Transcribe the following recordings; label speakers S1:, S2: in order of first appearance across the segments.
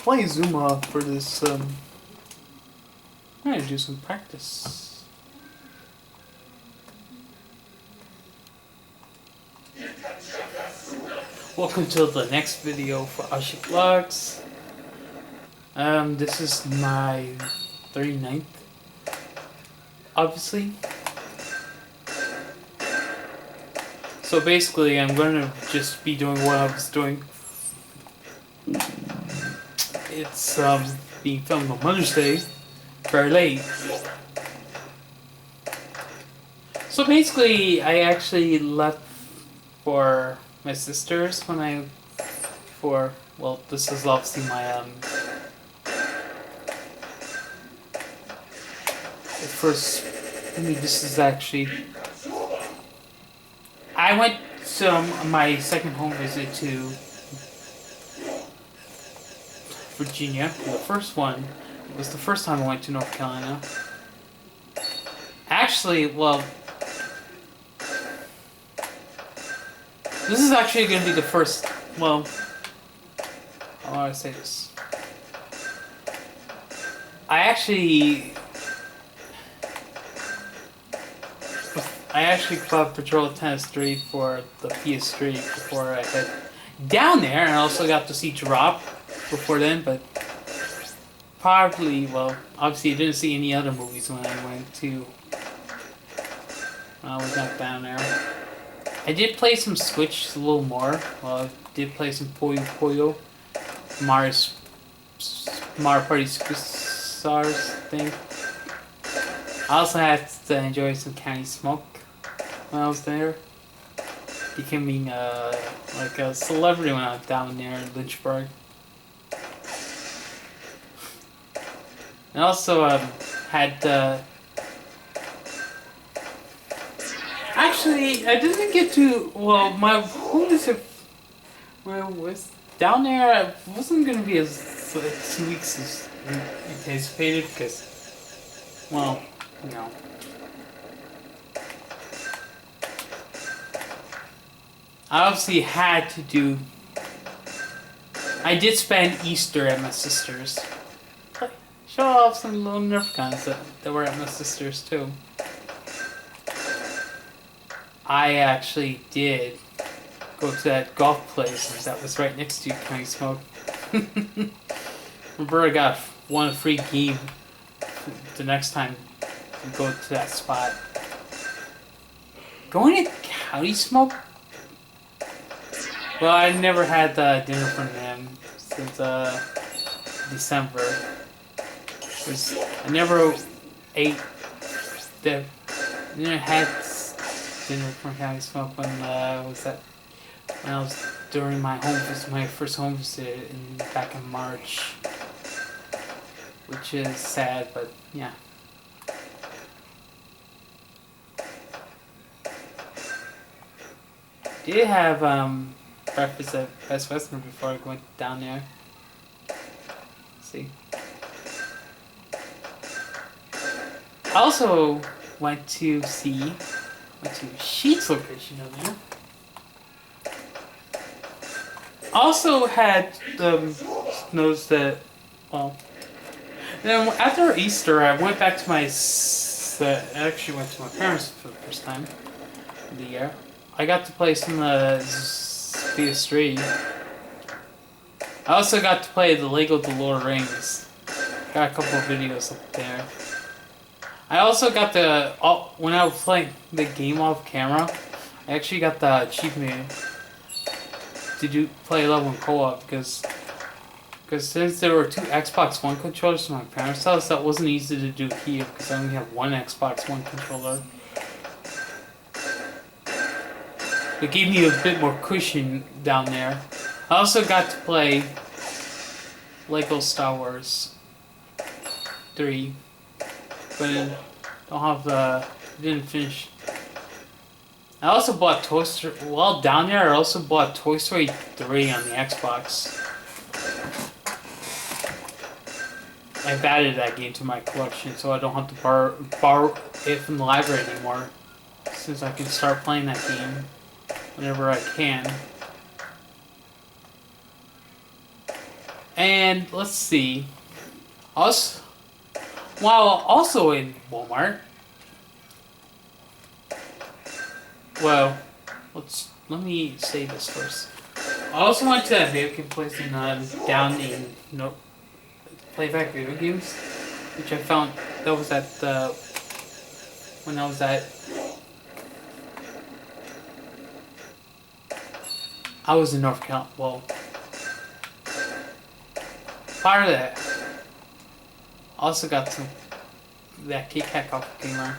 S1: playing Zuma for this. I'm gonna do some practice. Welcome to the next video for Oshy Blogs. This is my 39th, obviously. So basically, I'm gonna just be doing what I was doing. It's being filmed on Mother's Day, very late. So basically, I actually left for my sisters when well, this is obviously my first. This is actually. I went to my second home visit to Virginia. The first one was the first time I went to North Carolina. Actually, well, this is actually going to be the first. Well, how do I say this? I actually bought Patrol Tennis 3 for the PS3 before I head down there, and I also got to see Drop before then, but probably, well, obviously I didn't see any other movies when I went back down there. I did play some Switch a little more. Well, I did play some Puyo Puyo, Mario Party Superstars thing. I also had to enjoy some Candy Smoke when I was there. Becoming like a celebrity when I was down there in Lynchburg. And also had actually I didn't get to, well, my home visit where was down there. I wasn't gonna be as 2 weeks as anticipated because, well, you know. I obviously had to do. I did spend Easter at my sister's. Show off some little Nerf guns that were at my sister's too. I actually did go to that golf place that was right next to Candy Smoke. Remember, I got one free game the next time we go to that spot. Going to Candy Smoke? Well, I never had dinner from them since December. I never ate the. I never had dinner from Candy Smoke when I was during my first home visit back in March, which is sad, but yeah. Did have breakfast at Best Western before I went down there. See. I also went to Sheet's location down there. Also had noticed that, well, then after Easter I went back to I actually went to my parents for the first time of the year. I got to play some PS3. I also got to play the Lego The Lord of the Rings. Got a couple of videos up there. I also got when I was playing the game off camera, I actually got the achievement to play level in co-op because since there were 2 Xbox One controllers in my parents' house, that wasn't easy to do here because I only have 1 Xbox One controller. It gave me a bit more cushion down there. I also got to play Lego Star Wars 3, but didn't finish. I also bought Toy Story. While down there, I also bought Toy Story 3 on the Xbox. I've added that game to my collection, so I don't have to borrow it from the library anymore, since I can start playing that game whenever I can. And let's see. Also, while also in Walmart. Well, let me say this first. I also went to a video game place in down in playback video games, which I found that was at when I was in North Carolina. Well, prior to that, I also got that Kit Kat coffee creamer.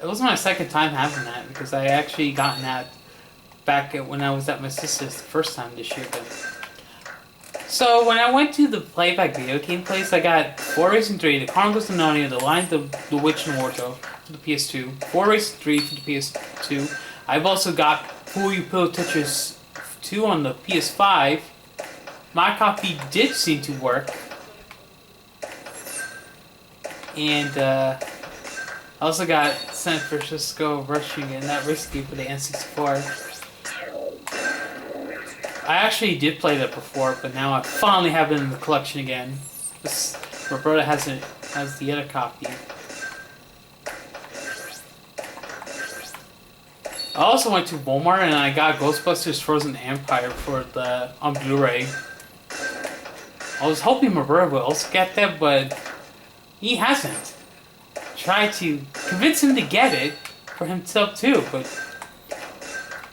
S1: It was my second time having that because I actually gotten that back when I was at my sister's the first time this year. So when I went to the playback video game place, I got 4 Racing 3, the Chronicles of Narnia, the Lion, the Witch and Wardrobe for the PS2, 4 Racing 3 for the PS2. I've also got Puyo Puyo Tetris 2 on the PS5. My copy did seem to work. And I also got San Francisco Rushing and that race game for the N64. I actually did play that before, but now I finally have it in the collection again. My brother has the other copy. I also went to Walmart and I got Ghostbusters Frozen Empire on Blu-ray. I was hoping my brother would also get that, but he hasn't. Tried to convince him to get it for himself too, but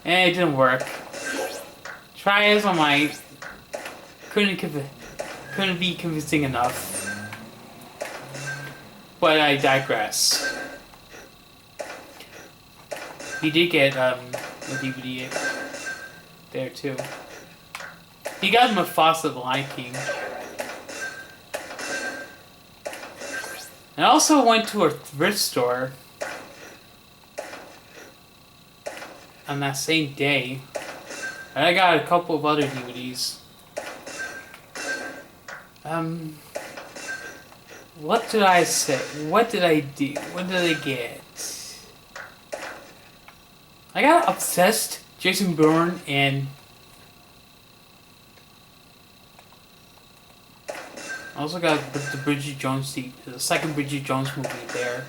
S1: it didn't work. Try as I might, couldn't be convincing enough. But I digress. He did get the DVD there too. He got Mufasa the Lion King. I also went to a thrift store on that same day. And I got a couple of other DVDs. What did I say? What did I do? What did I get? I got Obsessed, Jason Bourne, and I also got the Bridget Jones, the second Bridget Jones movie there.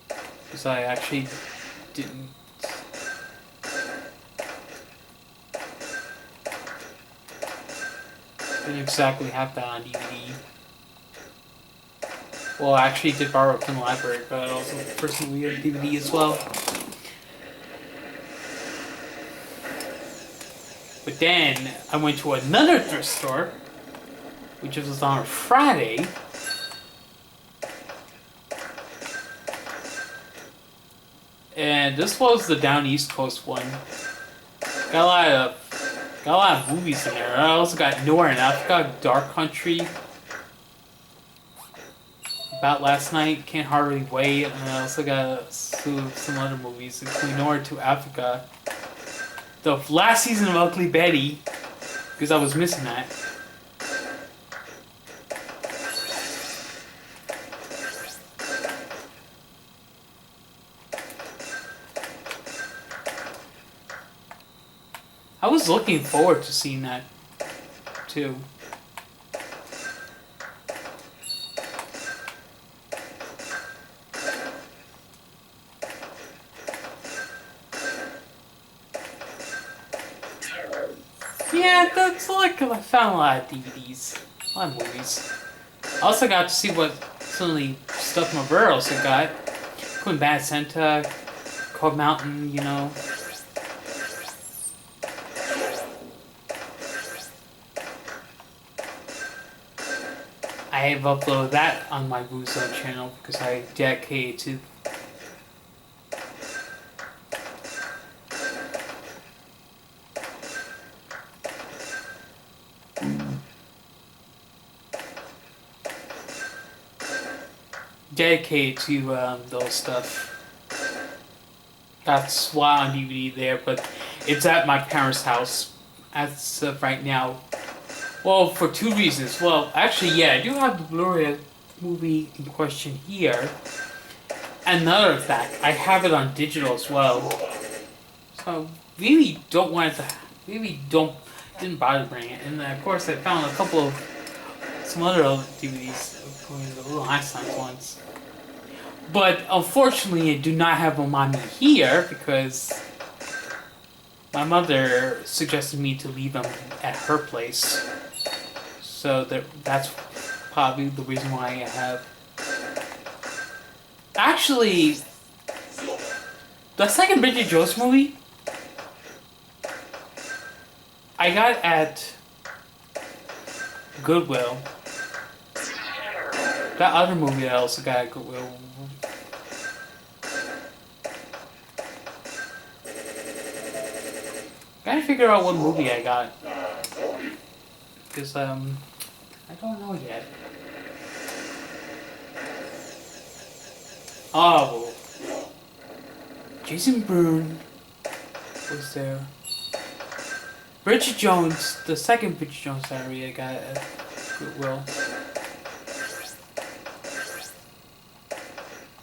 S1: Because I actually didn't exactly have that on DVD. Well, I actually did borrow it from the library, but also the first movie on DVD as well. But then I went to another thrift store, which was on a Friday. And this was the down East Coast one. Got a lot of movies in there. I also got Nowhere in Africa, Dark Country, About Last Night, Can't Hardly Wait, and I also got some other movies, including Nowhere to Africa, the last season of Ugly Betty, because I was missing that. I was looking forward to seeing that, too. Yeah, that's like I found a lot of DVDs, a lot of movies. I also got to see what some of the stuff my brother also got. Including Bad Santa, Cold Mountain, you know. I have uploaded that on my Boozone channel because I dedicated to those stuff. That's why on DVD there, but it's at my parents' house as of right now. Well, for 2 reasons. Well, actually, yeah, I do have the Blu-ray movie in question here. Another fact, I have it on digital as well. So, really don't didn't bother bringing it. And then, of course, I found a couple of some other DVDs, including the Little Einstein ones. But unfortunately, I do not have them on me here because my mother suggested me to leave them at her place. So that's probably the reason why I have. Actually, the second Bridget Jones movie, I got at Goodwill. That other movie I also got at Goodwill. Gotta figure out what movie I got. Because, I don't know yet. Oh. Jason Bourne was there. Bridget Jones, the second Bridget Jones diary I got at Goodwill.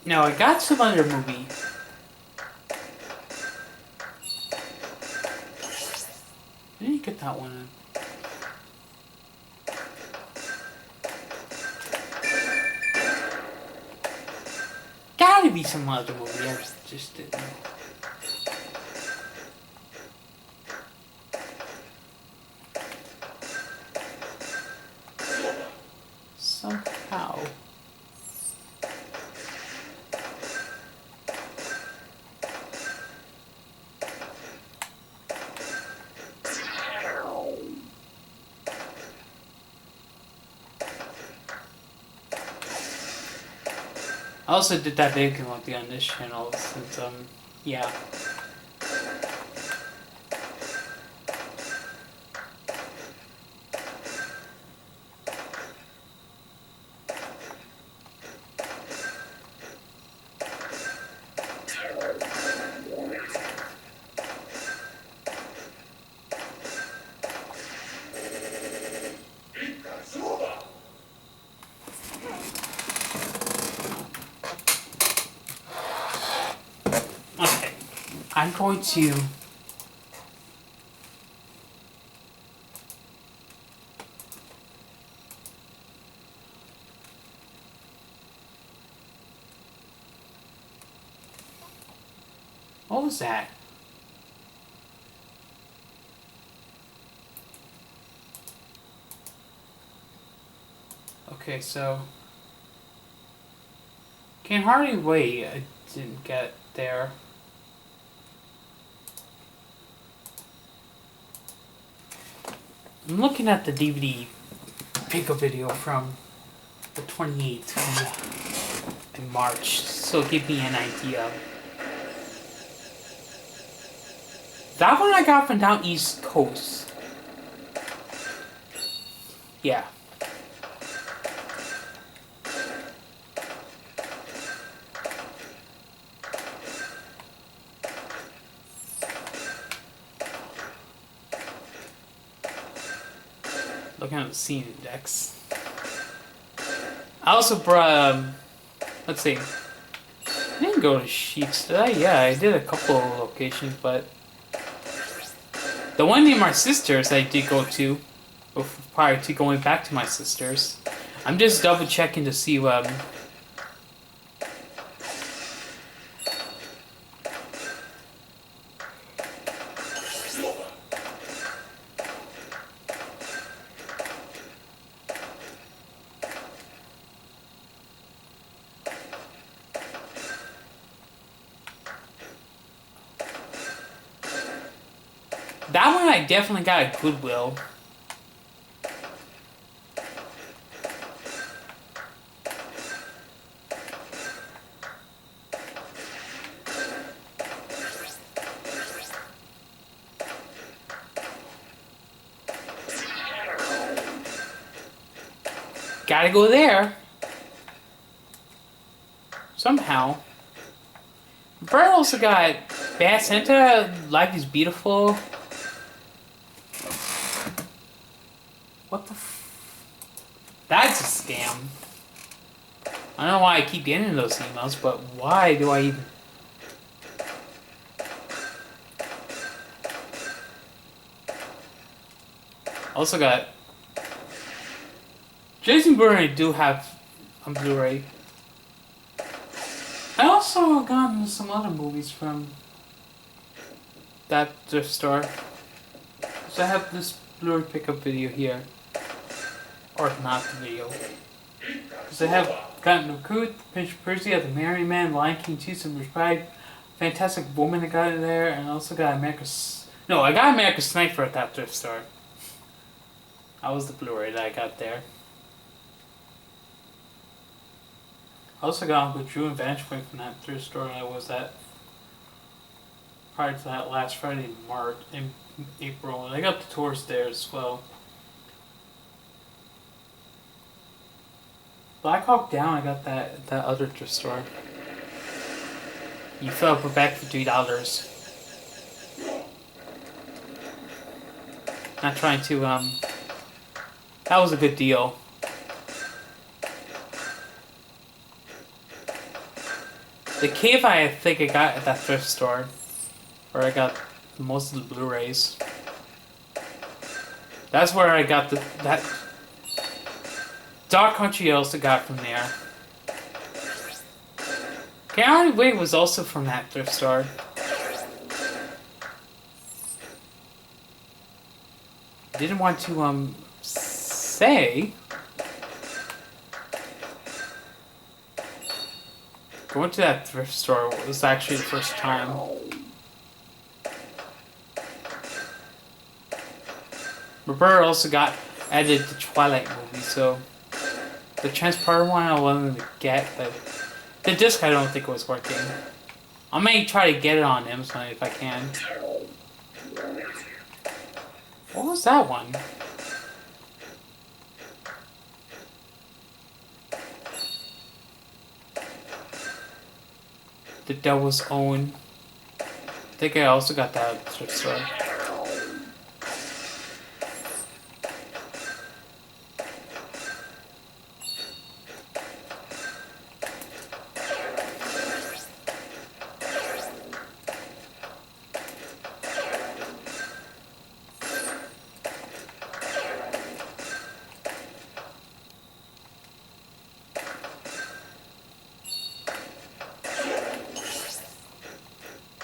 S1: Now I got some other movie. I didn't get that one in. Gotta be some other movie, I just didn't know. Somehow. I also did that video on this channel since, yeah. I'm going to what was that? Okay, so can hardly wait. I didn't get there. I'm looking at the DVD pickup video from the 28th in March, so give me an idea. That one I got from down East Coast. Yeah. Looking at the scene index. I also brought, let's see. I didn't go to Sheets, did I? Yeah, I did a couple of locations, but the one near my sister's I did go to prior to going back to my sister's. I'm just double checking to see that one I definitely got at Goodwill. Gotta go there. Somehow. Brett also got Bad Santa, Life is Beautiful. What the That's a scam. I don't know why I keep getting those emails, but why do I even... Also got Jason Bourne. I do have on Blu-ray. I also gotten some other movies from that thrift store. So I have this Blu-ray pickup video here, or not the video. Because I have gotten Recruit, Prince of Persia, The Merry Man, Lion King 2, Simba's Pride, Fantastic Woman I got in there, and I also got I got America's Sniper at that thrift store. That was the Blu-ray that I got there. I also got Uncle Drew and Vanishpoint from that thrift store I was at prior to that last Friday in April, and I got the tours there as well. Black Hawk Down, I got that other thrift store. You fill up a bag for $3. Not trying to that was a good deal. The Cave I think I got at that thrift store, where I got most of the Blu-rays. That's where I got that Dark Country I also got from there. Chaotic Way was also from that thrift store. Didn't want to say going to that thrift store was actually the first time. Roberta also got added the Twilight movie, so the Transporter one I wanted to get, but the disc I don't think was working. I may try to get it on Amazon if I can. What was that one? The Devil's Own. I think I also got that at the thrift store.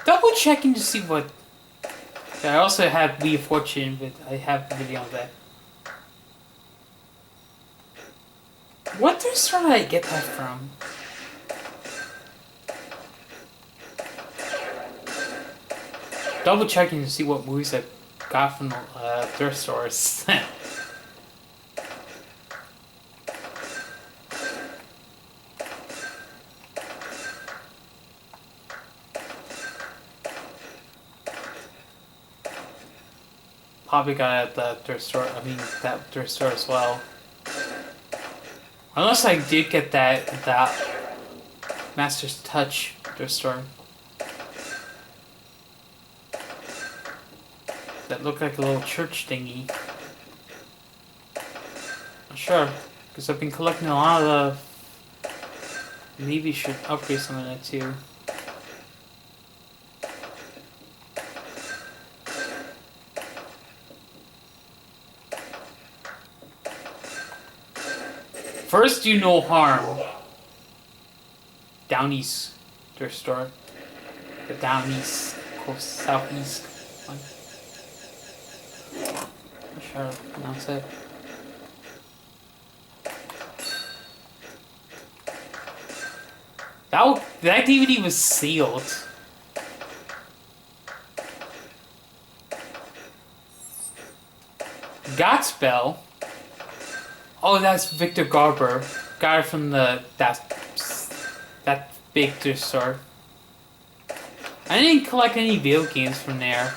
S1: Double checking to see what. I also have Wheel of Fortune, but I have the video on that. What thrift store did I get that from? Double checking to see what movies I got from the thrift stores. Probably got at the thrift store. That thrift store as well. Unless I did get that Master's Touch thrift store. That looked like a little church thingy. Not sure, because I've been collecting a lot of the. Maybe should upgrade some of that too. First Do No Harm. Down East thrift store. The Down East, coast, Southeast one. Not sure how to pronounce it. That DVD was sealed. Godspell. Oh, that's Victor Garber. Guy from that big thrift store. I didn't collect any video games from there.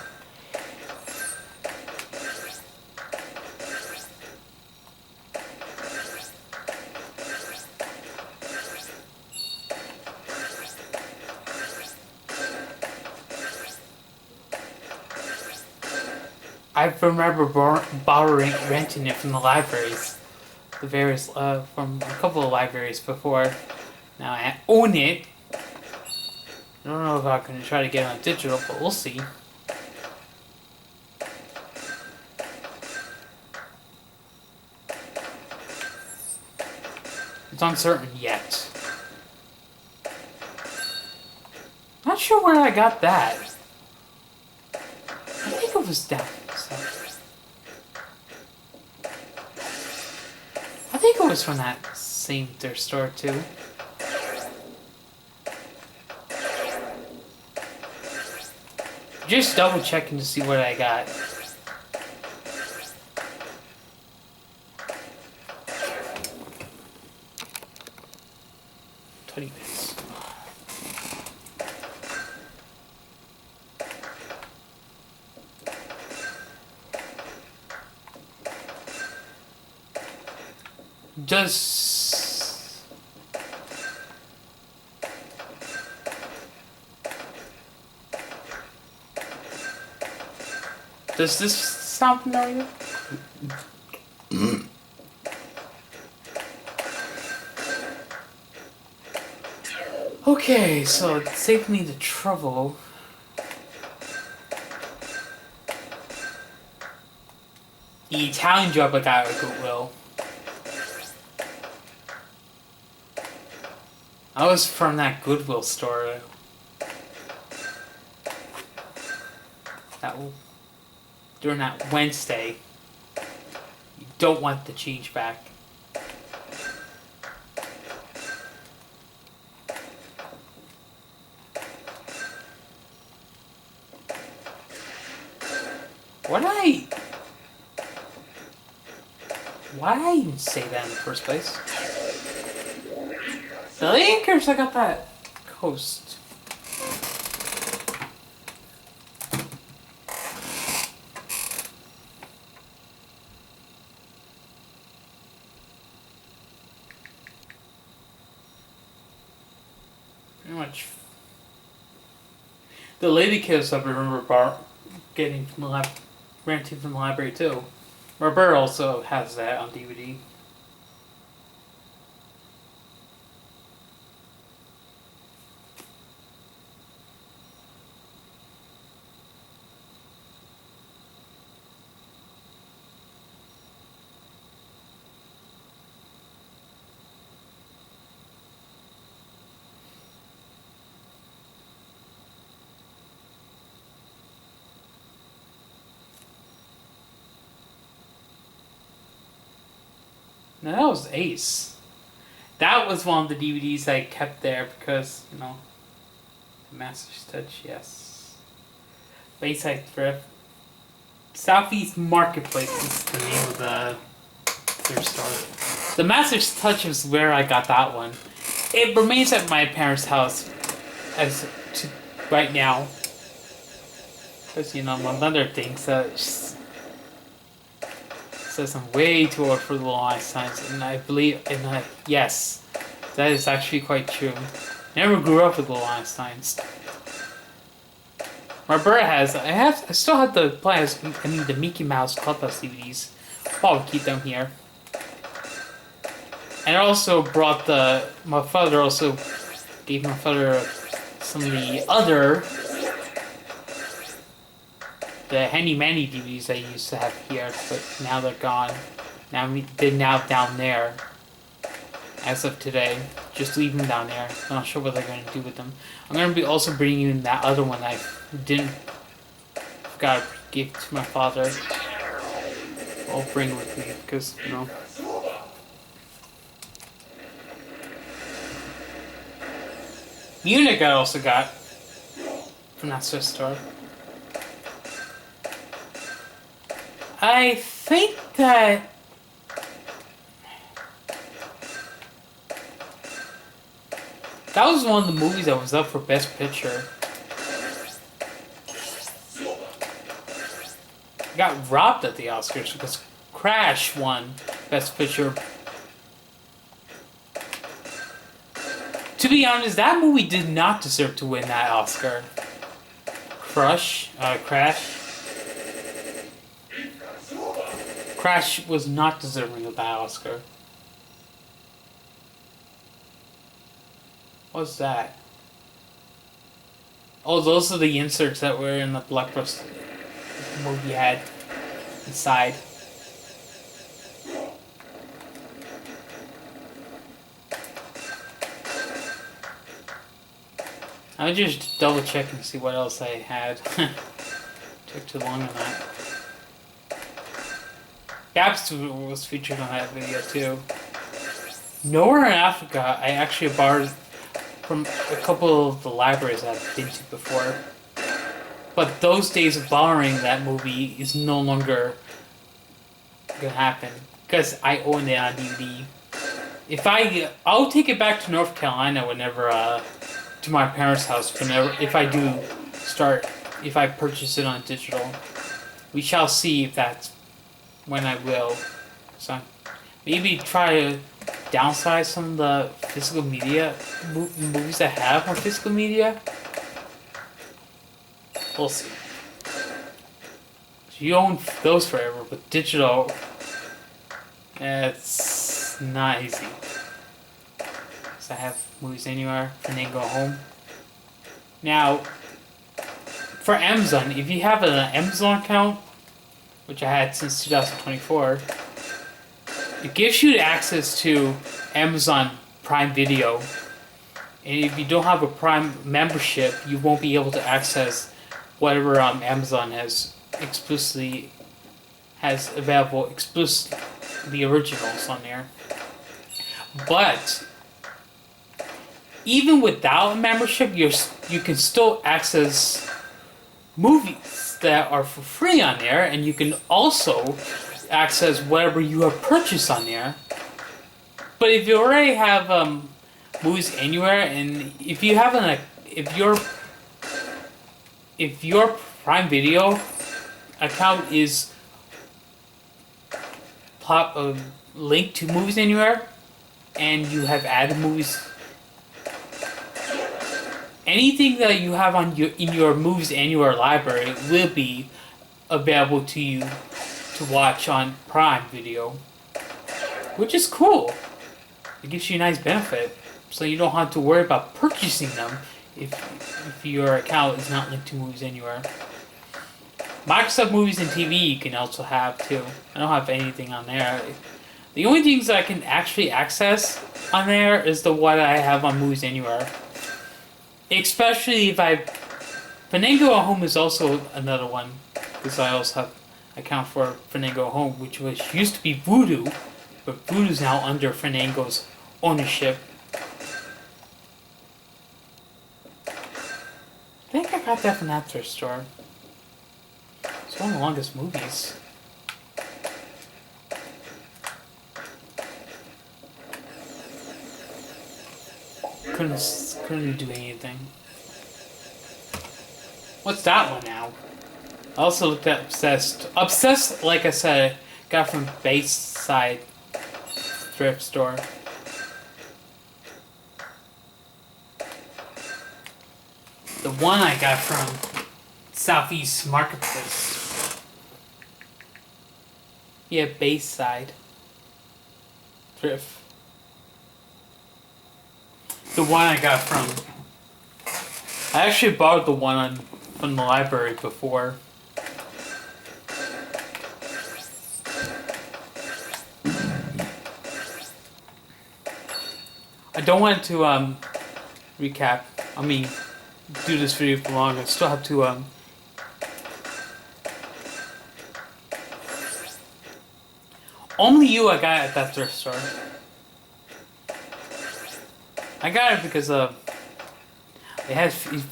S1: I remember renting it from the libraries. The various, from a couple of libraries before. Now I own it. I don't know if I'm going to try to get it on digital, but we'll see. It's uncertain yet. Not sure where I got that. I think it was down. I think it was from that same thrift store too. Just double checking to see what I got. Minutes. Does this sound familiar? Okay, so it saved me the trouble. The Italian job I got at Goodwill. I was from that Goodwill store. During that Wednesday. You don't want the change back. Why did I even say that in the first place? The anchors, I got that coast. Pretty much. The lady kids I remember getting from the renting from the library too. Robert also has that on DVD. Now that was Ace. That was one of the DVDs I kept there because, you know, the Master's Touch, yes. Bayside Thrift. Southeast Marketplace is the name of the thrift store. The Master's Touch is where I got that one. It remains at my parents' house as to right now. Because, you know, my mother thinks that says I'm way too old for the Little Einsteins, and I believe, yes, that is actually quite true. I never grew up with Little Einsteins. Roberta has, I still have the plans, the Mickey Mouse Clubhouse DVDs. Probably keep them here. And I also brought my father also gave my father some of the other, the Handy Manny DVDs I used to have here, but now they're gone. They're now down there. As of today, just leave them down there. I'm not sure what they're going to do with them. I'm going to be also bringing in that other one I forgot to give to my father. I'll bring it with me because, you know. Munich I also got from that Swiss store. I think that was one of the movies that was up for Best Picture. Got robbed at the Oscars because Crash won Best Picture. To be honest, that movie did not deserve to win that Oscar. Crash. Crash was not deserving of that Oscar. What's that? Oh, those are the inserts that were in the Blockbuster movie had inside. I'll just double check and see what else I had. Took too long on that. Gaps was featured on that video too. Nowhere in Africa, I actually borrowed from a couple of the libraries I've been to before. But those days of borrowing that movie is no longer gonna happen because I own it on DVD. I'll take it back to North Carolina whenever, to my parents' house if I purchase it on digital. We shall see if that's when I will. So maybe try to downsize some of the physical media movies I have on physical media. We'll see. So you own those forever, but digital, it's not easy. So I have Movies Anywhere and then go home. Now, for Amazon, if you have an Amazon account, which I had since 2024, it gives you access to Amazon Prime Video. And if you don't have a Prime membership, you won't be able to access whatever Amazon has available exclusively the originals on there. But even without a membership, you can still access movies that are for free on there, and you can also access whatever you have purchased on there. But if you already have Movies Anywhere, and if your Prime Video account is linked to Movies Anywhere, and you have added movies, anything that you have in your Movies Anywhere library will be available to you to watch on Prime Video, which is cool. It gives you a nice benefit, so you don't have to worry about purchasing them if your account is not linked to Movies Anywhere. Microsoft Movies and TV you can also have too. I don't have anything on there. The only things that I can actually access on there is what I have on Movies Anywhere. Especially if Fandango at Home is also another one, because I also have account for Fandango at Home, which used to be Voodoo, but Voodoo's now under Fandango's ownership. I think I got that from that thrift store. It's one of the longest movies. Couldn't do anything. What's that one now? I also looked at Obsessed. Obsessed, like I said, got from Bayside thrift store. The one I got from Southeast Marketplace. Yeah, Bayside thrift. The one I got from... I actually borrowed the one from the library before. I don't want to recap. I mean, do this video for long. I still have to Only You I got at that thrift store. I got it because it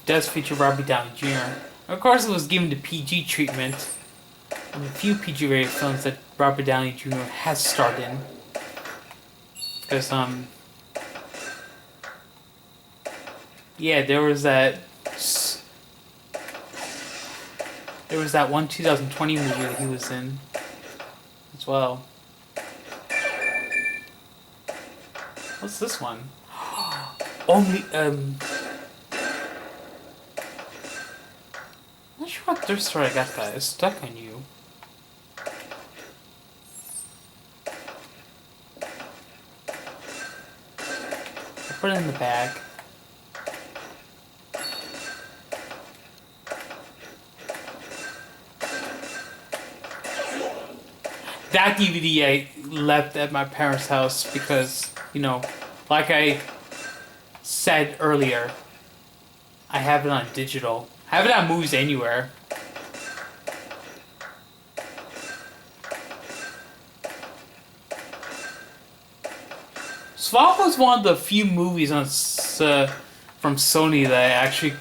S1: does feature Robbie Downey Jr. Of course, it was given the PG treatment. One of the few PG-rated films that Robert Downey Jr. has starred in. Because yeah, there was that one 2020 movie that he was in as well. What's this one? Only I'm not sure what thrift store I got that. It's Stuck on You. I put it in the bag. That DVD I left at my parents' house because, you know, like I said earlier, I have it on digital. I have it on Movies Anywhere. Swap was one of the few movies on from Sony that I actually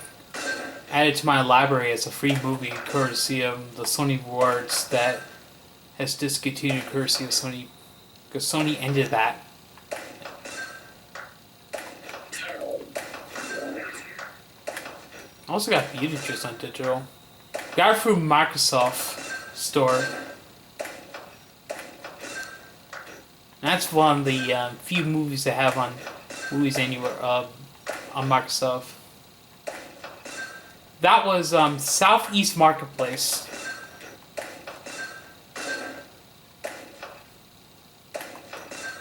S1: added to my library as a free movie, courtesy of the Sony Awards that has discontinued courtesy of Sony, because Sony ended that. I also got Beetlejuice on digital. Got it through Microsoft Store. And that's one of the few movies they have on Movies Anywhere on Microsoft. That was Southeast Marketplace.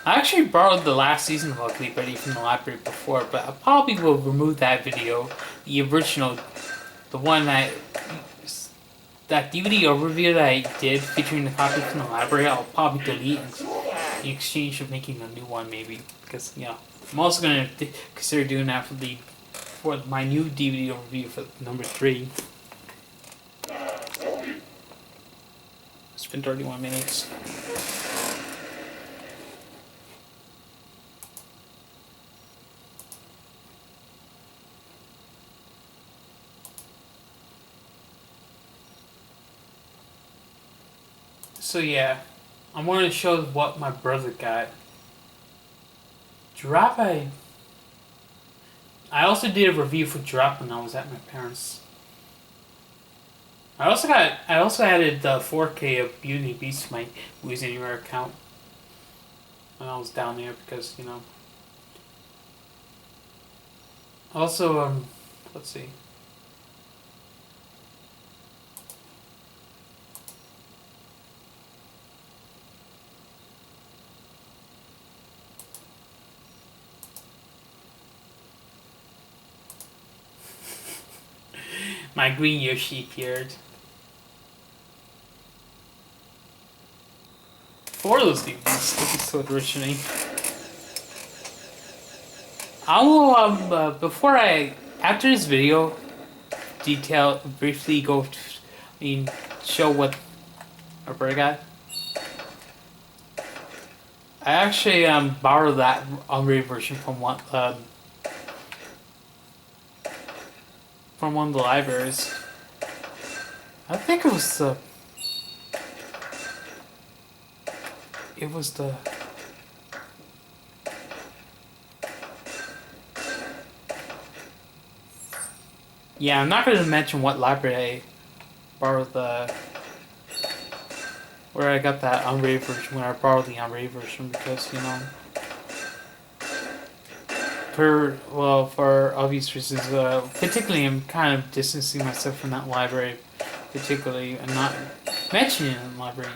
S1: I actually borrowed the last season of Ugly Betty from the library before, but I probably will remove that video, the original, the one that DVD overview that I did featuring the copy from the library. I'll probably delete in exchange of making a new one, maybe, because I'm also gonna consider doing that for my new DVD overview for number 3. It's been 31 minutes. So yeah, I wanted to show what my brother got. Giraffe, I also did a review for Giraffe when I was at my parents'. I also added the 4K of Beauty and the Beast to my Movies Anywhere account when I was down there because Also, let's see. My green Yoshi appeared. 4 of those DVDs. This is so originally. I will, after this video, briefly show what our brother got. I actually borrowed that unrated version from one of the libraries. I think it was the. Yeah, I'm not going to mention what library I borrowed where I got that unrated version, when I borrowed the unrated version, because, for obvious reasons, particularly I'm kind of distancing myself from that library, particularly, and not mentioning it in the library.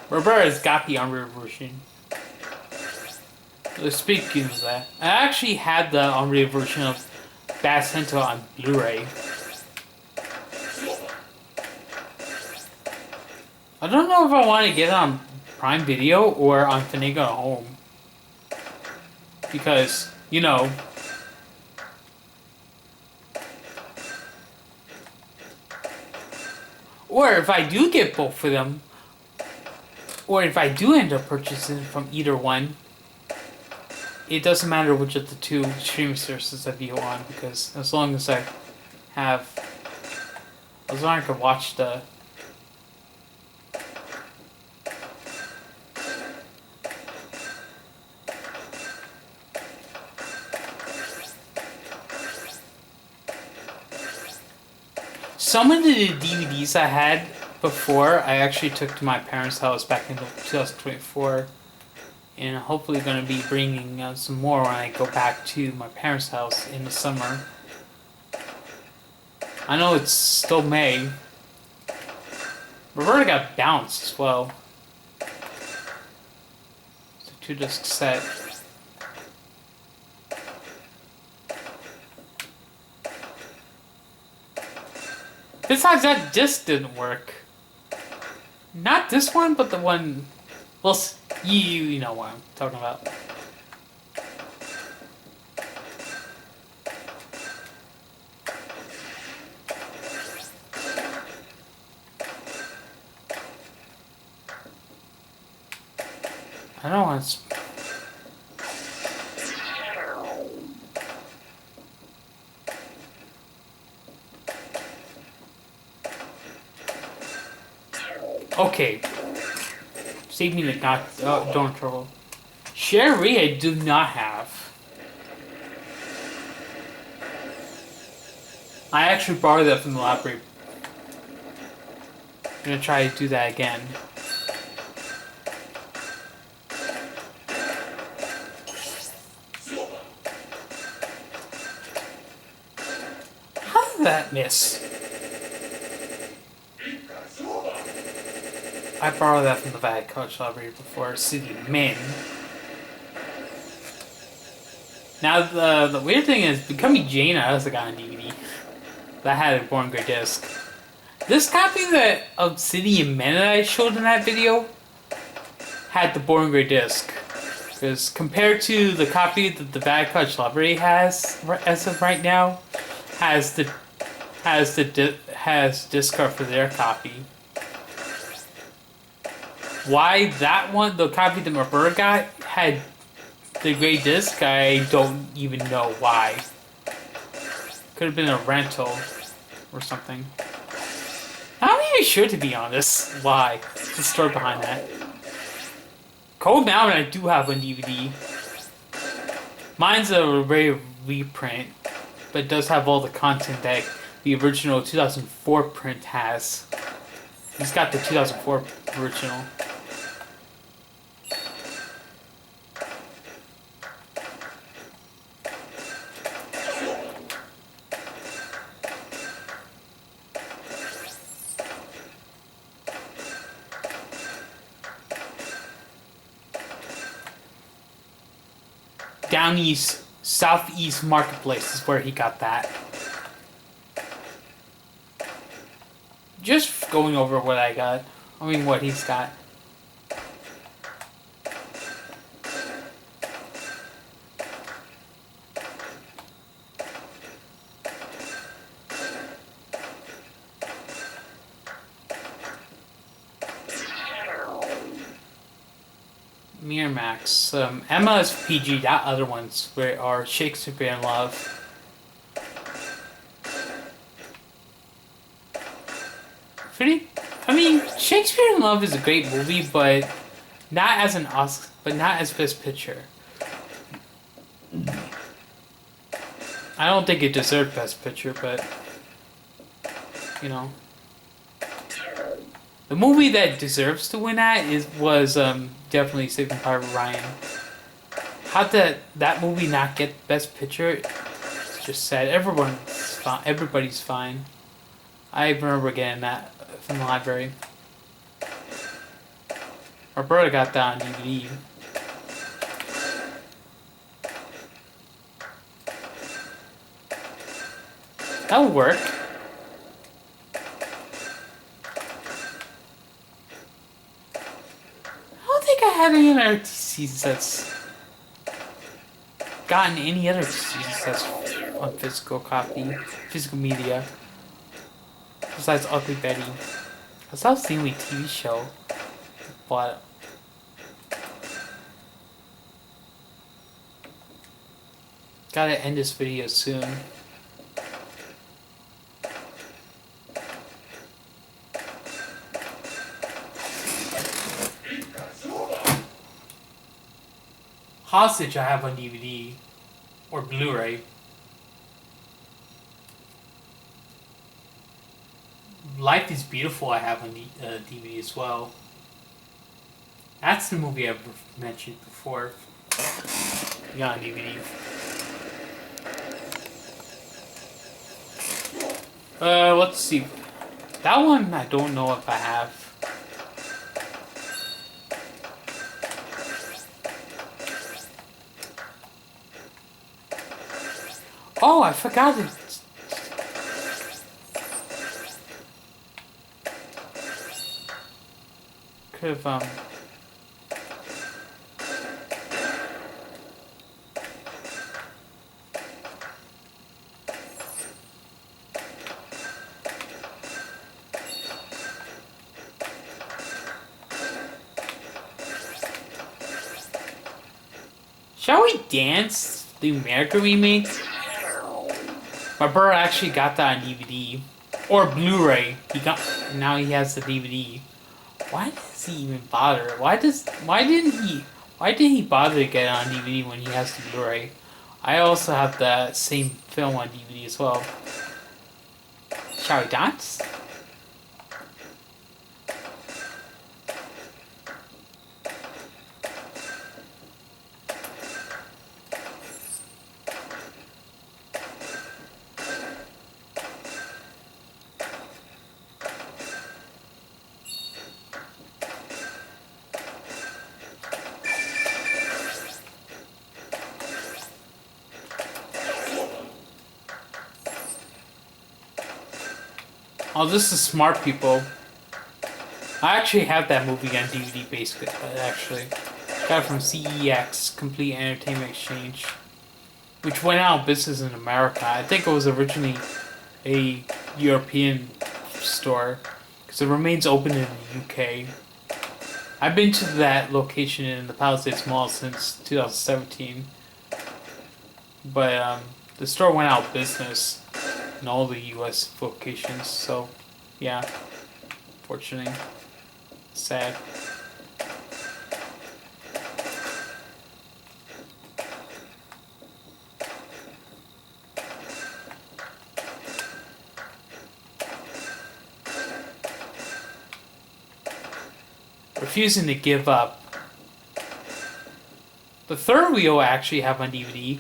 S1: Roberta's got the unrated version. Speaking of that, I actually had the unrated version of Bad Santa on Blu-ray. I don't know if I want to get it on Prime Video or on Finagle at Home. Because, or if I do get both of them, or if I do end up purchasing from either one, it doesn't matter which of the 2 streaming services I view on, because as long as I can watch the some of the DVDs I had before, I actually took to my parents' house back in 2024, and I'm hopefully going to be bringing some more when I go back to my parents' house in the summer. I know it's still May. Roberta got bounced as well. It's a 2-disc set. Besides, that disc didn't work. Not this one, but the one. Well, You know what I'm talking about. I don't want to... Okay. Save me the not... don't trouble. Sherry, I do not have. I actually borrowed that from the library. I'm gonna try to do that again. How did that miss? I borrowed that from the Bad Coach Library before City Men. Now the weird thing is, Becoming Jane I also got on DVD. That had a Born Grey disc. This copy that of City and Men that I showed in that video had the Born Grey disc. Because compared to the copy that the Bad Coach Library has as of right now, has disc art for their copy. Why that one, the copy that Roberta got, had the gray disc, I don't even know why. Could have been a rental or something. I'm not even sure, to be honest, why. The story behind that. Cold Mountain I do have on DVD. Mine's a rare reprint, but it does have all the content that the original 2004 print has. He's got the 2004 original. Down East, Southeast Marketplace is where he got that. Just going over what I got. I mean, what he's got. Miramax. Emma is PG. That other ones are Shakespeare in Love. I mean, Shakespeare in Love is a great movie, but not as an Oscar, but not as Best Picture. I don't think it deserved Best Picture, but you know, the movie that deserves to win that was definitely Saving Private Ryan. How did that movie not get Best Picture? It's just sad. Everybody's fine. I remember getting that from the library. Roberta got that on DVD. That would work. I don't think I had any other TC sets. Gotten any other TC sets on physical media. Besides Ugly Betty. I saw the only TV show. But gotta end this video soon. Hostage I have on DVD or Blu-ray. Life is Beautiful I have on DVD as well. That's the movie I've mentioned before. Got on DVD. Let's see. That one I don't know if I have. Oh, I forgot it. Could have Shall We Dance? The American remake? My brother actually got that on DVD. Or Blu-ray. Now he has the DVD. Why does he even bother? Why didn't he bother to get it on DVD when he has the Blu-ray? I also have the same film on DVD as well. Shall We Dance? Oh, this is Smart People. I actually have that movie on DVD, basically. Actually, got it from CEX, Complete Entertainment Exchange, which went out of business in America. I think it was originally a European store because it remains open in the UK. I've been to that location in the Palisades Mall since 2017, but the store went out of business in all the US locations, so yeah, fortunately, sad. Refusing to give up. The third wheel I actually have on DVD.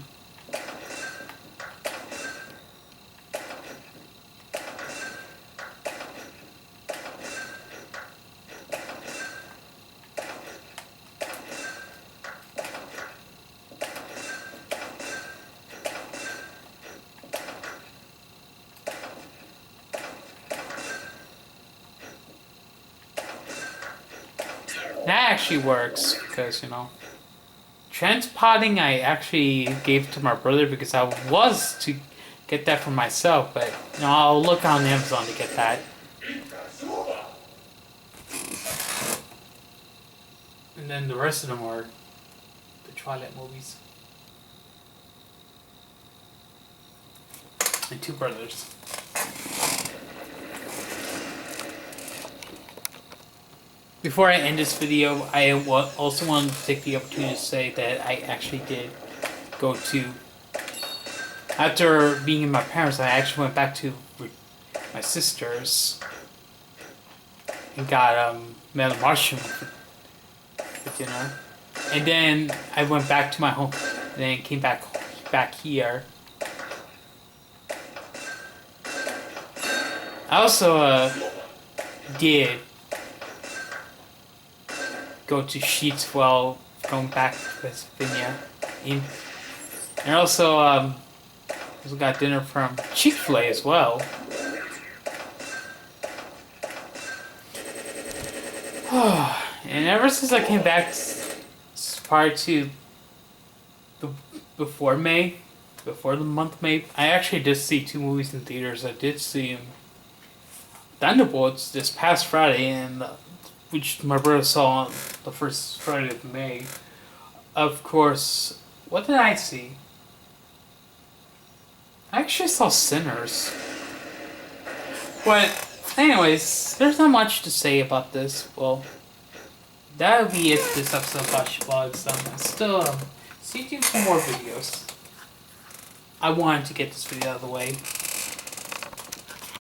S1: That actually works because, transpotting I actually gave to my brother because I was to get that for myself, but I'll look on Amazon to get that. And then the rest of them are the Twilight movies. And Two Brothers. Before I end this video, I also wanted to take the opportunity to say that I actually did go to... After being in my parents', I actually went back to my sister's and got melon mushroom for dinner. And then I went back to my home, and then came back here. I also did go to Sheets while going back to Pennsylvania. And also got dinner from Chick-fil-A as well. And ever since I came back prior to before the month May, I actually did see 2 movies in theaters. I did see Thunderbolts this past Friday, and which my brother saw on the first Friday of May. Of course, what did I see? I actually saw Sinners. But anyways, there's not much to say about this. Well, that'll be it for this episode of Oshy Blogs. Still, stay tuned for more videos. I wanted to get this video out of the way.